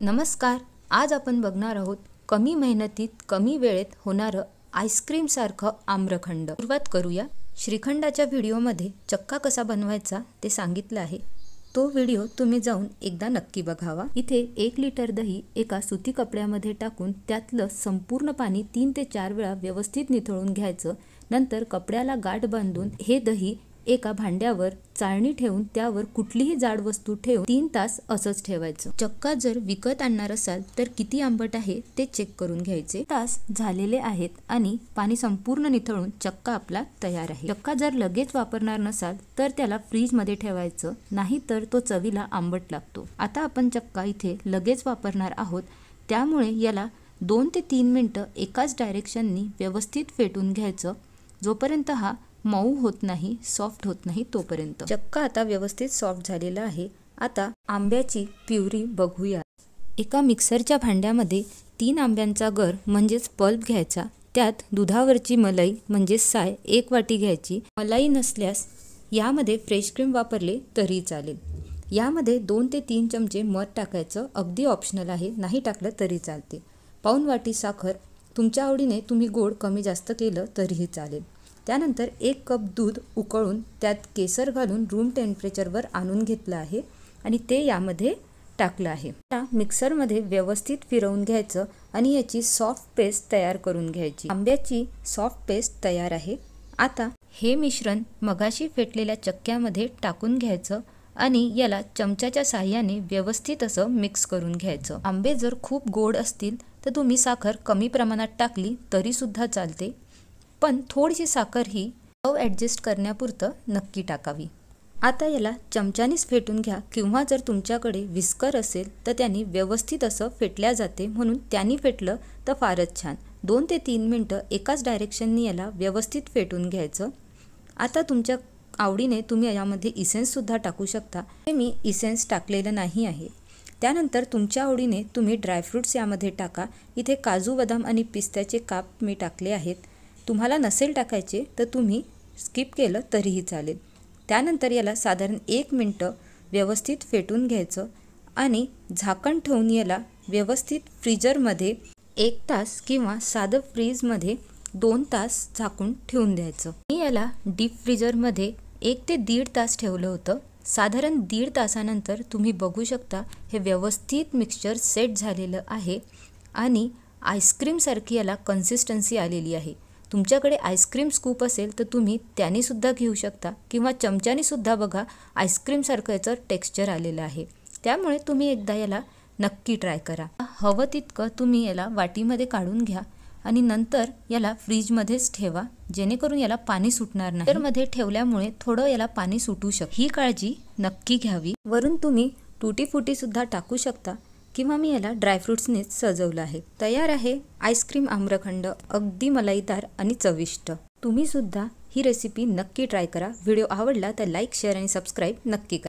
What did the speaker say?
नमस्कार, आज आपण बघणार आहोत कमी मेहनतीत कमी वेळेत होणारं आईस्क्रीम सारखं आम्रखंड। सुरुवात करूया। श्रीखंडाच्या व्हिडिओमध्ये चक्का कसा बनवायचा ते सांगितलं आहे। तो व्हिडिओ तुम्ही जाऊन एकदा नक्की बघावा। इथे 1 लिटर दही एका सुती कपड्यामध्ये टाकून त्यातलं संपूर्ण पाणी 3 ते 4 वेळा व्यवस्थित निथळून घ्यायचं। नंतर कपड्याला गाठ बांधून हे दही एका भांड्यावर चाळणी ठेवून त्यावर कुठलीही जाड वस्तू ठेवून 3 तास असंच ठेवायचं। चक्का जर विकत आणणार असाल तर किती आंबट आहे ते चेक करून घ्यायचे। तास झालेले आहेत आणि पाणी संपूर्ण निथळून चक्का आपला तयार आहे। चक्का जर लगेच वापरणार नसाल तर त्याला फ्रीज मध्ये ठेवायचं, नाही तर तो चवीला आंबट लागतो। आता आपण चक्का इथे लगेच वापरणार आहोत, त्यामुळे याला 2 ते 3 मिनिटं एकाच डायरेक्शननी व्यवस्थित फेटून घ्यायचं, जोपर्यंत हा मऊ होत नाही, सॉफ्ट होत नाही तोपर्यंत। चक्का आता व्यवस्थित सॉफ्ट झालेला आहे। आता आंब्याची प्युरी बघूया। एका मिक्सरच्या भांड्यामध्ये 3 आंब्यांचा गर म्हणजेच पल्प घ्यायचा। त्यात दुधावरची मलाई म्हणजे साय 1 वाटी घ्यायची। मलाई नसल्यास यामध्ये फ्रेश क्रीम वापरले तरी चालेल। यामध्ये 2 ते 3 चमचे मध टाकायचं, अगदी ऑप्शनल आहे, नाही टाकलं तरी चालते। पाऊण वाटी साखर, तुमच्या आवडीने तुम्ही गोड कमी जास्त केलं तरीही चालेल। त्यानंतर 1 कप दूध उकळून त्यात केसर घालून रूम टेम्परेचरवर आणून घेतलं आहे आणि ते यामध्ये टाकलं आहे। आता मिक्सरमध्ये व्यवस्थित फिरवून घ्यायचं आणि याची सॉफ्ट पेस्ट तयार करून घ्यायची। आंब्याची सॉफ्ट पेस्ट तयार आहे। आता हे मिश्रण मगाशी फेटलेल्या चक्क्यामध्ये टाकून घ्यायचं आणि याला चमच्याच्या साहाय्याने व्यवस्थित असं मिक्स करून घ्यायचं। आंबे जर खूप गोड असतील तर तुम्ही साखर कमी प्रमाणात टाकली तरी सुद्धा चालते, पण थोडीशी साखर ही चव ॲडजस्ट करण्यापुरतं नक्की टाकावी। आता याला चमच्यानीच फेटून घ्या, किंवा जर तुमच्याकडे विस्कर असेल तर त्यांनी व्यवस्थित असं फेटल्या जाते, म्हणून त्यांनी फेटलं तर फारच छान। 2 ते 3 मिनिटं एकाच डायरेक्शननी याला व्यवस्थित फेटून घ्यायचं। आता तुमच्या आवडीने तुम्ही यामध्ये इसेन्ससुद्धा टाकू शकता। मी इसेन्स टाकलेलं नाही आहे। त्यानंतर तुमच्या आवडीने तुम्ही ड्रायफ्रूट्स यामध्ये टाका। इथे काजू, बदाम आणि पिस्त्याचे काप मी टाकले आहेत। तुम्हाला नसेल टाकायचे तर तुम्ही स्किप केलं तरीही चालेल। त्यानंतर याला साधारण 1 मिनिट व्यवस्थित फेटून घ्यायचं आणि झाकण ठेवून याला व्यवस्थित फ्रीजरमध्ये 1 तास किंवा साधं फ्रीजमध्ये 2 तास झाकून ठेवून द्यायचं। मी याला डीप फ्रीजरमध्ये 1 ते 1.5 तास ठेवलं होतं। साधारण 1.5 तासानंतर तुम्ही बघू शकता हे व्यवस्थित मिक्सचर सेट झालेलं आहे आणि आईस्क्रीमसारखी याला कन्सिस्टन्सी आलेली आहे। तुमच्याकडे आईस्क्रीम स्कूप असेल तर तुम्ही त्याने सुद्धा घेऊ शकता, किंवा चमच्याने सुद्धा बघा आईस्क्रीमसारखं याचं टेक्स्चर आलेलं आहे। त्यामुळे तुम्ही एकदा याला नक्की ट्राय करा। हवं तितकं तुम्ही याला वाटीमध्ये काढून घ्या आणि नंतर याला फ्रीजमध्येच ठेवा, जेणेकरून याला पाणी सुटणार नाही। फ्रीजरमध्ये ठेवल्यामुळे थोडं याला पाणी सुटू शकतं, ही काळजी नक्की घ्यावी। वरून तुम्ही टुटी फुटी सुद्धा टाकू शकता, किंवा मी याला ड्रायफ्रुट्सनेच सजवलं आहे। तयार आहे आईस्क्रीम आम्रखंड, अगदी मलाईदार आणि चविष्ट। तुम्ही सुद्धा ही रेसिपी नक्की ट्राय करा। व्हिडिओ आवडला तर लाईक, शेअर आणि सबस्क्राईब नक्की करा।